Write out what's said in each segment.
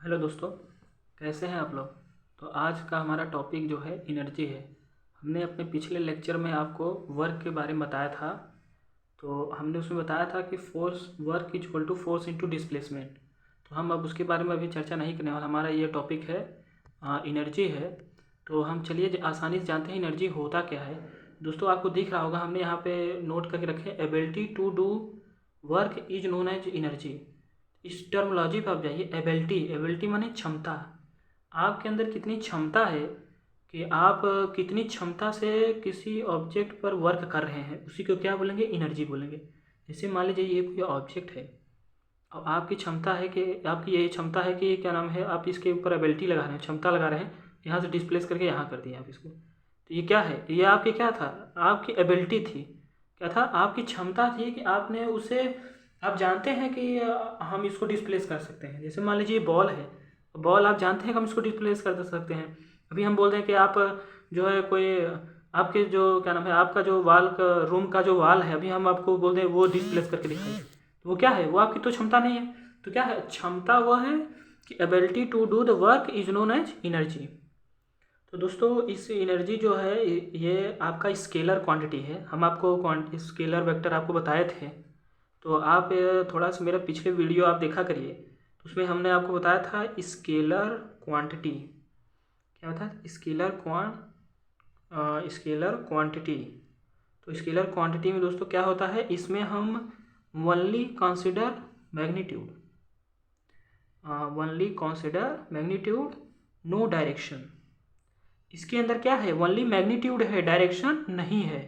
Hello दोस्तों, कैसे हैं आप लोग। तो आज का हमारा टॉपिक जो है एनर्जी है। हमने अपने पिछले लेक्चर में आपको वर्क के बारे में बताया था। तो हमने उसमें बताया था कि force work is equal to force into displacement. तो हम अब उसके बारे में अभी चर्चा नहीं करने वाले। हमारा ये टॉपिक है एनर्जी है। तो हम चलिए आसानी से जानते हैं एनर्जी होता क्या है। दोस्तों आपको दिख रहा होगा, हमने यहाँ पे नोट करके रखे ability to do work is known as energy. इस टर्मोलॉजी पर आप जाइए। एबिलिटी एबिलिटी माने क्षमता। आपके अंदर कितनी क्षमता है कि आप कितनी क्षमता से किसी ऑब्जेक्ट पर वर्क कर रहे हैं, उसी को क्या बोलेंगे, एनर्जी बोलेंगे। जैसे मान लीजिए ये कोई ऑब्जेक्ट है और आपकी क्षमता है कि आपकी ये क्षमता है कि क्या नाम है, आप इसके ऊपर एबिलिटी लगा रहे हैं, क्षमता लगा रहे हैं, यहाँ से डिस्प्लेस करके यहाँ कर दिया आप इसको। तो ये क्या है, ये आपकी क्या था, आपकी एबिलिटी थी। क्या था, आपकी क्षमता थी कि आपने उसे, आप जानते हैं कि हम इसको डिस्प्लेस कर सकते हैं। जैसे मान लीजिए बॉल है, बॉल आप जानते हैं कि हम इसको डिस्प्लेस कर सकते हैं। अभी हम बोल दें कि आप जो है कोई आपके जो क्या नाम है, आपका जो वाल का रूम का जो वाल है, अभी हम आपको बोल दें वो डिस्प्लेस करके दिखाइए, तो वो क्या है, वो आपकी तो क्षमता नहीं है। तो क्या है, क्षमता वो है कि ability to do the work is known as energy. तो दोस्तों इस एनर्जी जो है ये आपका स्केलर क्वांटिटी है। हम आपको स्केलर वेक्टर आपको बताए थे। तो आप थोड़ा सा मेरा पिछले वीडियो आप देखा करिए, तो उसमें हमने आपको बताया था स्केलर क्वांटिटी। क्या था, स्केलर क्वांटिटी। तो स्केलर क्वांटिटी में दोस्तों क्या होता है, इसमें हम only consider magnitude, no direction. इसके अंदर क्या है, ओनली मैग्नीट्यूड है, डायरेक्शन नहीं है।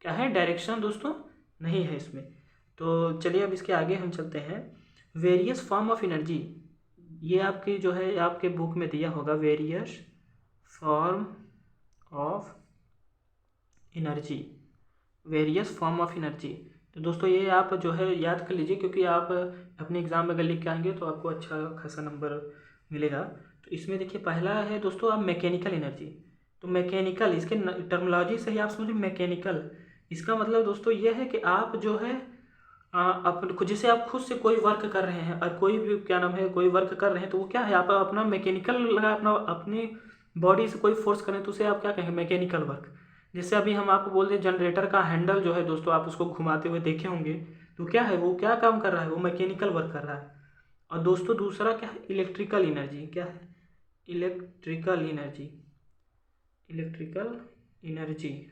क्या है, डायरेक्शन दोस्तों नहीं है इसमें। तो चलिए अब इसके आगे हम चलते हैं। वेरियस फॉर्म ऑफ एनर्जी, ये आपकी जो है आपके बुक में दिया होगा, various form of energy, various form of energy. तो दोस्तों ये आप जो है याद कर लीजिए, क्योंकि आप अपने एग्ज़ाम में अगर लिख के आएंगे तो आपको अच्छा खासा नंबर मिलेगा। तो इसमें देखिए पहला है दोस्तों, आप मैकेनिकल एनर्जी। तो मैकेनिकल, इसके टर्मिनोलॉजी से ही आप समझिए मैकेनिकल। इसका मतलब दोस्तों ये है कि आप जो है अपन खुद, जैसे आप खुद से कोई वर्क कर रहे हैं और कोई भी क्या नाम है कोई वर्क कर रहे हैं, तो वो क्या है, आप अपना मैकेनिकल लगा, अपना अपनी बॉडी से कोई फोर्स करें तो उसे आप क्या कहेंगे, मैकेनिकल वर्क। जैसे अभी हम आपको बोल दें जनरेटर का हैंडल जो है दोस्तों, आप उसको घुमाते हुए देखे होंगे, तो क्या है, वो क्या काम कर रहा है, वो मैकेनिकल वर्क कर रहा है। और दोस्तों दूसरा क्या है, इलेक्ट्रिकल एनर्जी। क्या है, electrical energy, electrical energy.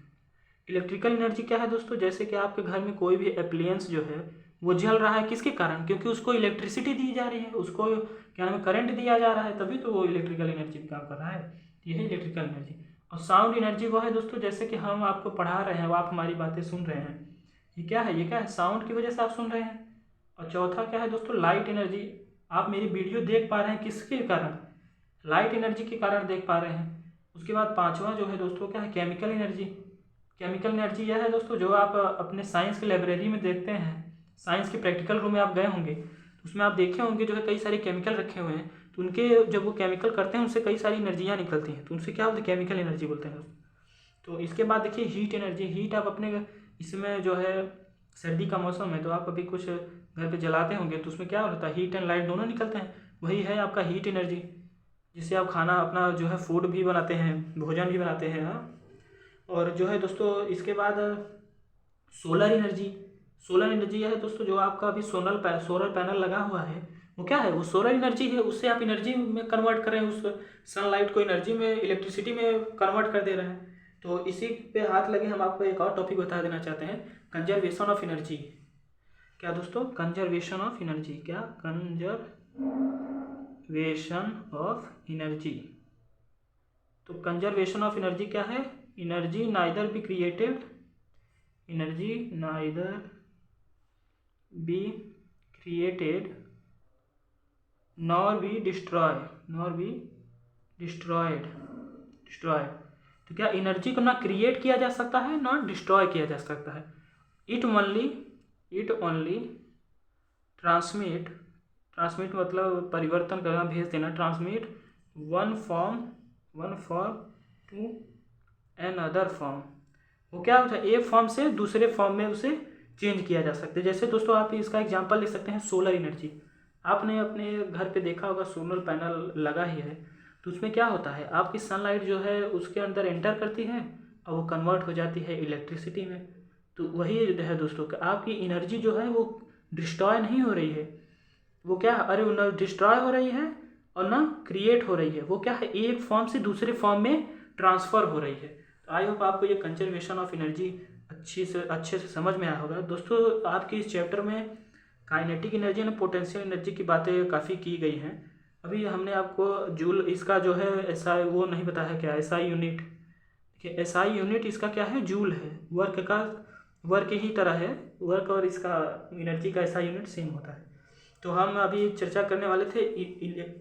Electrical energy क्या है दोस्तों, जैसे कि आपके घर में कोई भी अप्लायंस जो है वो जल रहा है, किसके कारण, क्योंकि उसको इलेक्ट्रिसिटी दी जा रही है, उसको क्या नाम है, करंट दिया जा रहा है, तभी तो वो इलेक्ट्रिकल एनर्जी काम कर रहा है। यही इलेक्ट्रिकल एनर्जी। और साउंड एनर्जी वो है दोस्तों, जैसे कि हम आपको पढ़ा रहे हैं, वो आप हमारी बातें सुन रहे हैं, ये क्या है, ये क्या है, साउंड की वजह से आप सुन रहे हैं। और चौथा क्या है दोस्तों, लाइट एनर्जी। आप मेरी वीडियो देख पा रहे हैं किसके कारण, लाइट एनर्जी के कारण देख पा रहे हैं। उसके बाद पांचवा जो है दोस्तों क्या है, केमिकल एनर्जी। केमिकल एनर्जी यह है दोस्तों, जो आप अपने साइंस के लाइब्रेरी में देखते हैं, साइंस के प्रैक्टिकल रूम में आप गए होंगे, तो उसमें आप देखे होंगे जो है कई सारे केमिकल रखे हुए हैं। तो उनके जब वो केमिकल करते हैं उनसे कई सारी एनर्जियाँ निकलती हैं, तो उनसे क्या बोलते हैं, केमिकल एनर्जी बोलते हैं दोस्तों। तो इसके बाद देखिए हीट एनर्जी। हीट आप अपने इसमें जो है सर्दी का मौसम है तो आप अभी कुछ घर पे जलाते होंगे, तो उसमें क्या होता है, हीट एंड लाइट दोनों निकलते हैं, वही है आपका हीट एनर्जी, जिससे आप खाना अपना जो है फूड भी बनाते हैं, भोजन भी बनाते हैं। हाँ, और जो है दोस्तों इसके बाद सोलर एनर्जी। सोलर एनर्जी यह है दोस्तों, जो आपका अभी सोलर पैनल लगा हुआ है, वो क्या है, वो सोलर एनर्जी है, उससे आप एनर्जी में कन्वर्ट करें, उस सनलाइट को एनर्जी में, इलेक्ट्रिसिटी में कन्वर्ट कर दे रहे हैं। तो इसी पे हाथ लगे हम आपको एक और टॉपिक बता देना चाहते हैं, कंजर्वेशन ऑफ एनर्जी। क्या दोस्तों, कंजर्वेशन ऑफ एनर्जी। क्या, कंजर्वेशन ऑफ एनर्जी। तो कंजर्वेशन ऑफ एनर्जी क्या है, energy neither be created, energy neither be created nor be destroy, nor be destroyed, destroyed. तो क्या एनर्जी को ना क्रिएट किया जा सकता है ना डिस्ट्रॉय किया जा सकता है। इट ओनली ट्रांसमिट, ट्रांसमिट मतलब परिवर्तन करना, भेज देना, transmit one form to another form. वो क्या होता है, एक फॉर्म से दूसरे फॉर्म में उसे चेंज किया जा सकता है। जैसे दोस्तों आप इसका एग्जांपल ले सकते हैं, सोलर एनर्जी। आपने अपने घर पे देखा होगा सोलर पैनल लगा ही है, तो उसमें क्या होता है, आपकी सनलाइट जो है उसके अंदर एंटर करती है और वो कन्वर्ट हो जाती है इलेक्ट्रिसिटी में। तो वही है दोस्तों कि आपकी एनर्जी जो है वो डिस्ट्रॉय नहीं हो रही है, वो क्या है, अरे न डिस्ट्रॉय हो रही है और ना क्रिएट हो रही है, वो क्या है, एक फॉर्म से दूसरे फॉर्म में ट्रांसफ़र हो रही है। तो आई होप आपको ये कंजर्वेशन ऑफ एनर्जी अच्छे से समझ में आया होगा दोस्तों। आपके इस चैप्टर में काइनेटिक एनर्जी और पोटेंशियल एनर्जी की बातें काफ़ी की गई हैं। अभी हमने आपको जूल इसका जो है एसआई वो नहीं बताया, क्या एसआई यूनिट। देखिए एसआई यूनिट इसका क्या है, जूल है, वर्क ही तरह है, वर्क और इसका एनर्जी का एसआई यूनिट सेम होता है। तो हम अभी चर्चा करने वाले थे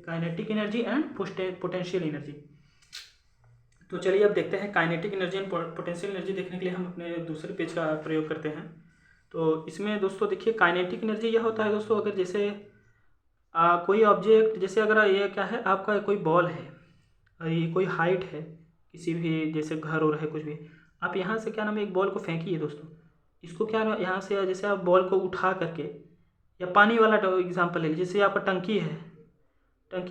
kinetic energy and potential energy. तो चलिए अब देखते हैं kinetic energy and potential energy देखने के लिए हम अपने दूसरे पेज का प्रयोग करते हैं। तो इसमें दोस्तों देखिए काइनेटिक एनर्जी यह होता है दोस्तों, अगर जैसे कोई ऑब्जेक्ट, जैसे अगर ये क्या है, आपका कोई बॉल है और ये कोई हाइट है किसी भी, जैसे घर और है कुछ भी, आप यहाँ से क्या नाम है एक बॉल को फेंकिए दोस्तों, इसको क्या यहाँ से जैसे आप बॉल को उठा करके, या पानी वाला एग्जांपल ले लीजिए, जैसे आपका टंकी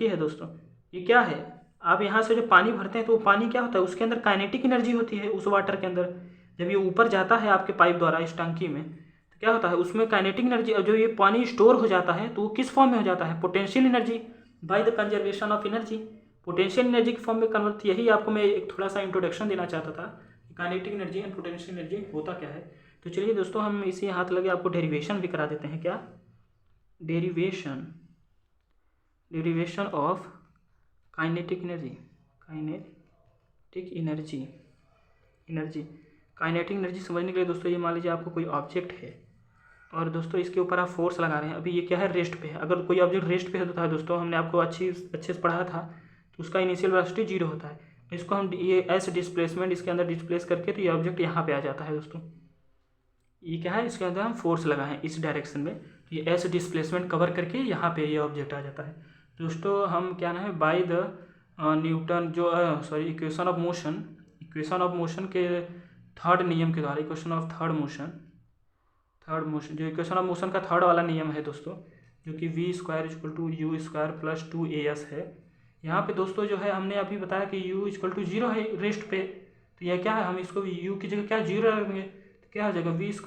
है दोस्तों, ये क्या है, आप यहाँ से जो पानी भरते हैं तो वो पानी क्या होता है, उसके अंदर काइनेटिक एनर्जी होती है उस वाटर के अंदर। जब ये ऊपर जाता है आपके पाइप द्वारा इस टंकी में, तो क्या होता है उसमें काइनेटिक एनर्जी, जो ये पानी स्टोर हो जाता है तो वो किस फॉर्म में हो जाता है, potential energy by the conservation of energy, potential energy के फॉर्म में कन्वर्ट। यही आपको मैं एक थोड़ा सा इंट्रोडक्शन देना चाहता था, kinetic energy and potential energy होता क्या है। तो चलिए दोस्तों हम इसी हाथ लगे आपको डेरिवेशन भी करा देते हैं। क्या derivation of kinetic energy, kinetic energy समझने के लिए दोस्तों, ये मान लीजिए आपको कोई ऑब्जेक्ट है और दोस्तों इसके ऊपर आप फोर्स लगा रहे हैं। अभी ये क्या है, रेस्ट पे है। अगर कोई ऑब्जेक्ट रेस्ट पे होता है दोस्तों, हमने आपको अच्छे से पढ़ाया था, तो उसका इनिशियल वेलोसिटी 0 होता है। इसको हम ये एस डिस्प्लेसमेंट इसके अंदर डिस्प्लेस करके, तो ये ऑब्जेक्ट यहाँ पे आ जाता है दोस्तों। ये क्या है, इसके अंदर हम फोर्स लगाएं इस डायरेक्शन में, तो ये एस डिस्प्लेसमेंट कवर करके यहाँ पे ये ऑब्जेक्ट आ जाता है दोस्तों। हम क्या ना है बाय द न्यूटन जो इक्वेशन ऑफ मोशन के थर्ड नियम के द्वारा, इक्वेशन ऑफ थर्ड मोशन, जो इक्वेशन ऑफ मोशन का थर्ड वाला नियम है दोस्तों, जो कि v² = u² + 2as है। यहाँ पे दोस्तों जो है हमने अभी बताया कि u = 0 है रेस्ट पे, तो यह क्या है, हम इसको u की जगह क्या 0 रख देंगे, तो क्या हो जाएगा v² =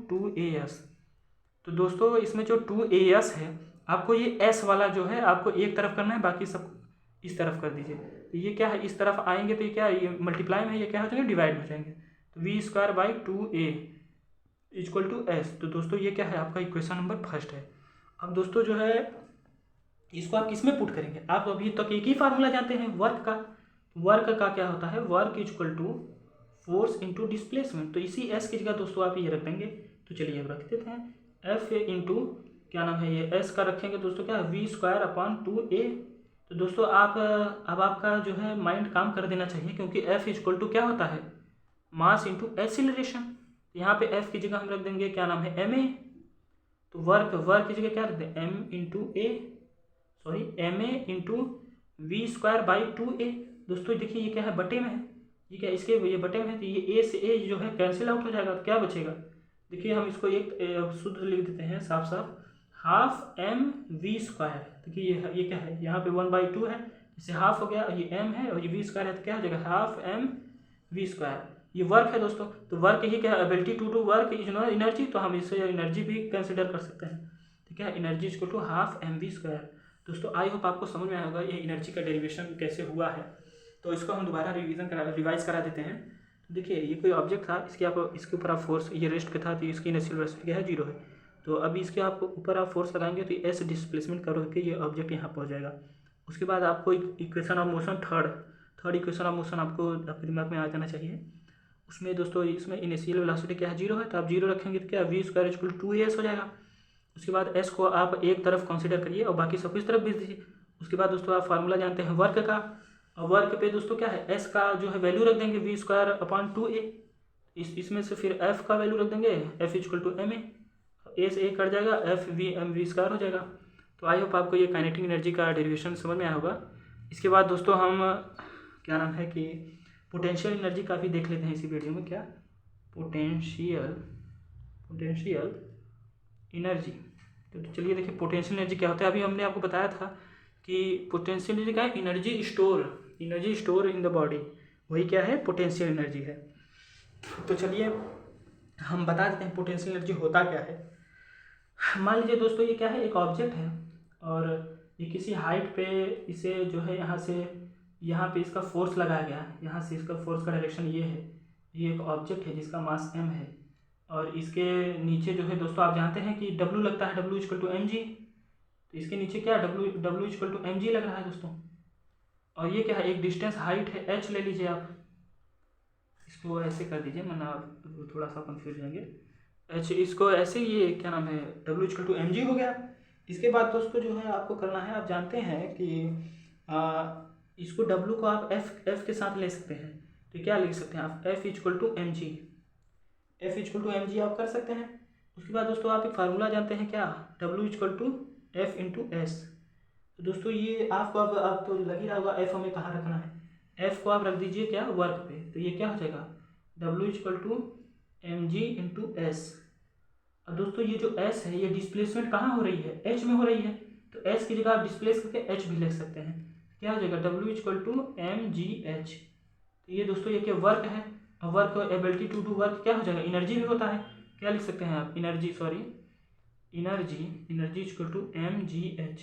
2as। तो दोस्तों इसमें जो 2as है, आपको ये s वाला जो है आपको एक तरफ करना है, बाकी सब इस तरफ कर दीजिए। तो ये क्या है, इस तरफ आएंगे तो ये क्या है, ये मल्टीप्लाई में ये क्या हो जाएंगे, डिवाइड हो जाएंगे। तो v² = 2a s। तो दोस्तों ये क्या है, आपका इक्वेशन नंबर फर्स्ट है। अब दोस्तों जो है इसको आप किस में पुट करेंगे, आप अभी तक एक ही फार्मूला जानते हैं वर्क का क्या होता है, वर्क = फोर्स इंटू डिस्प्लेसमेंट। तो इसी s की जगह दोस्तों आप ये रख देंगे। तो चलिए अब रख देते हैं F इंटू क्या नाम है, ये s का रखेंगे दोस्तों क्या, v²/2a। तो दोस्तों आप अब आपका जो है माइंड काम कर देना चाहिए, क्योंकि F = क्या होता है, मास इंटू एक्सीलरेशन। यहाँ पे F की जगह हम रख देंगे क्या नाम है, ma। तो वर्क की जगह क्या रख दें, ma इंटू v²/2a। दोस्तों देखिए ये क्या है, बटे में है, ये क्या इसके ये बटे में है, तो ये a से a जो है कैंसिल आउट हो जाएगा, तो क्या बचेगा, देखिए हम इसको एक शुद्ध लिख देते हैं साफ 12mv²। देखिए ये क्या है, यहाँ पे 1/2 है, इससे हाफ हो गया, और ये m है और ये v² है, तो क्या हो जाएगा 12mv²। ये वर्क है दोस्तों, तो वर्क ही क्या है, ability to do work is no energy, तो हम इससे एनर्जी भी कंसिडर कर सकते हैं। ठीक है, एनर्जी = 12mv²। दोस्तों आई होप आपको समझ में आया होगा ये एनर्जी का डेरिवेशन कैसे हुआ है। तो इसको हम दोबारा रिवाइज करा देते हैं। तो देखिए ये कोई ऑब्जेक्ट था, इसके ऊपर आप फोर्स, ये रेस्ट पे था, तो इसकी इनिशियल वेलोसिटी क्या है, 0 है। तो अभी इसके आप ऊपर आप फोर्स लगाएंगे तो एस डिस्प्लेसमेंट करके ये ऑब्जेक्ट यहाँ पहुँच जाएगा। उसके बाद आपको equation of motion third equation of motion आपको आपके दिमाग में आ जाना चाहिए। उसमें दोस्तों इसमें इनिशियल वेलोसिटी क्या है, 0 है, तो आप 0 रखेंगे तो क्या v² = 2as हो जाएगा। उसके बाद s को आप एक तरफ कंसीडर करिए और बाकी सब कुछ तरफ भेज दीजिए। उसके बाद दोस्तों आप फार्मूला जानते हैं वर्क का, और वर्क पे दोस्तों क्या है, s का जो है वैल्यू रख देंगे v²/2a। इसमें से फिर f का वैल्यू रख देंगे, F = ma, a से a कट जाएगा, mv² हो जाएगा। तो आई होप आपको ये काइनेटिक एनर्जी का डेरिवेशन समझ में आया होगा। इसके बाद दोस्तों हम क्या नाम है कि पोटेंशियल एनर्जी काफ़ी देख लेते हैं इसी वीडियो में। क्या पोटेंशियल एनर्जी, तो चलिए देखिए पोटेंशियल एनर्जी क्या होता है। अभी हमने आपको बताया था कि पोटेंशियल एनर्जी क्या है, energy store in the body, वही क्या है, पोटेंशियल एनर्जी है। तो चलिए हम बता देते हैं पोटेंशियल एनर्जी होता क्या है। मान लीजिए दोस्तों ये क्या है, एक ऑब्जेक्ट है और ये किसी हाइट पे इसे जो है यहाँ पे इसका फोर्स लगाया गया, यहाँ से इसका फोर्स का डायरेक्शन ये है। ये एक ऑब्जेक्ट है जिसका मास m है और इसके नीचे जो है दोस्तों आप जानते हैं कि W लगता है, W equal to M G. तो इसके नीचे क्या W equal to M G लग रहा है दोस्तों। और ये क्या है, एक डिस्टेंस हाइट है h ले लीजिए आप, इसको ऐसे कर दीजिए वरना आप थोड़ा सा कंफ्यूज होंगे। h इसको ऐसे, ये क्या नाम है, W equal to M G हो गया। इसके बाद दोस्तों जो है आपको करना है, आप जानते हैं कि इसको W को आप f के साथ ले सकते हैं। तो क्या लिख सकते हैं आप, f equal to M G, f equal to M G आप कर सकते हैं। उसके बाद दोस्तों आप एक फार्मूला जानते हैं क्या, W equal to F into S. तो दोस्तों ये आपको अब तो लग ही रहा होगा f हमें कहाँ रखना है, f को आप रख दीजिए क्या, वर्क पे। तो ये क्या हो जाएगा, W equal to M G into S. और दोस्तों ये जो s है ये डिस्प्लेसमेंट कहाँ हो रही है, h में हो रही है। तो s की जगह आप डिस्प्लेस करके h भी लिख सकते हैं। क्या हो जाएगा, W equal to M G H. तो ये दोस्तों ये क्या वर्क है, और work ability to do work क्या हो जाएगा, एनर्जी भी होता है। क्या लिख सकते हैं आप, energy equal to M G H.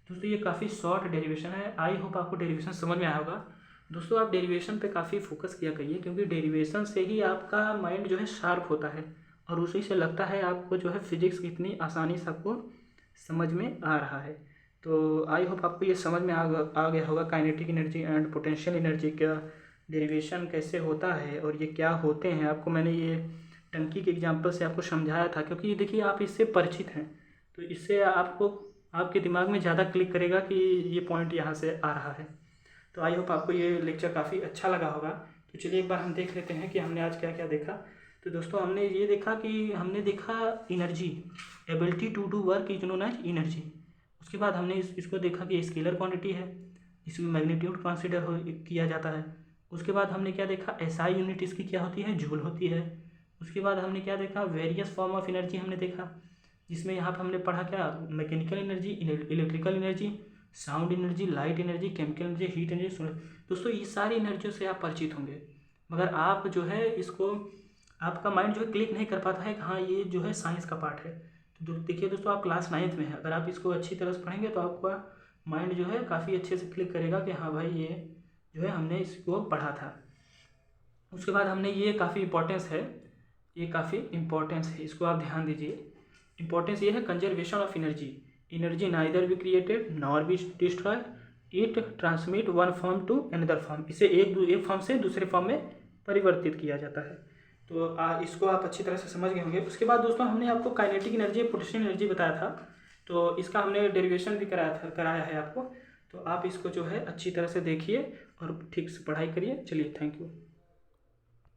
दोस्तों ये काफ़ी शॉर्ट डेरिवेशन है, आई होप आपको डेरिवेशन समझ में आया होगा। दोस्तों आप डेरिवेशन पे काफ़ी फोकस किया करिए, क्योंकि डेरिवेशन से ही आपका माइंड जो है शार्प होता है और उसी से लगता है आपको जो है फिजिक्स कितनी आसानी से आपको समझ में आ रहा है। तो आई होप आपको ये समझ में आ गया होगा kinetic energy and potential energy का डेरिवेशन कैसे होता है और ये क्या होते हैं। आपको मैंने ये टंकी के एग्जांपल से आपको समझाया था, क्योंकि देखिए आप इससे परिचित हैं तो इससे आपको आपके दिमाग में ज़्यादा क्लिक करेगा कि ये पॉइंट यहाँ से आ रहा है। तो आई होप आपको ये लेक्चर काफ़ी अच्छा लगा होगा। तो चलिए एक बार हम देख लेते हैं कि हमने आज क्या क्या देखा। तो दोस्तों हमने ये देखा कि हमने देखा energy, ability to do work is known as energy. उसके बाद हमने इसको देखा कि स्केलर क्वांटिटी है, इसमें मैग्नीट्यूड कंसीडर किया जाता है। उसके बाद हमने क्या देखा, एसआई यूनिट इसकी क्या होती है, जूल होती है। उसके बाद हमने क्या देखा, वेरियस फॉर्म ऑफ एनर्जी हमने देखा, जिसमें यहाँ पर हमने पढ़ा क्या, mechanical energy, electrical energy, sound energy, light energy, chemical energy, heat energy. दोस्तों ये सारी एनर्जियों से आप परिचित होंगे, मगर आप जो है इसको, आपका माइंड जो है क्लिक नहीं कर पाता है कि हाँ ये जो है साइंस का पार्ट है। तो देखिए दोस्तों आप क्लास 9th में है, अगर आप इसको अच्छी तरह से पढ़ेंगे तो आपका माइंड जो है काफ़ी अच्छे से क्लिक करेगा कि हाँ भाई ये जो है हमने इसको पढ़ा था। उसके बाद हमने ये काफ़ी इंपॉर्टेंस है, ये काफ़ी इंपॉर्टेंस है, इसको आप ध्यान दीजिए। इंपॉर्टेंस ये है, conservation of energy, energy neither be created nor be destroy, it transmit one form to another form. इसे एक फॉर्म से दूसरे फॉर्म में परिवर्तित किया जाता है। तो इसको आप अच्छी तरह से समझ गए होंगे। उसके बाद दोस्तों हमने आपको काइनेटिक एनर्जी, पोटेंशियल एनर्जी बताया था, तो इसका हमने डेरिवेशन भी कराया है आपको। तो आप इसको जो है अच्छी तरह से देखिए और ठीक से पढ़ाई करिए। चलिए थैंक यू।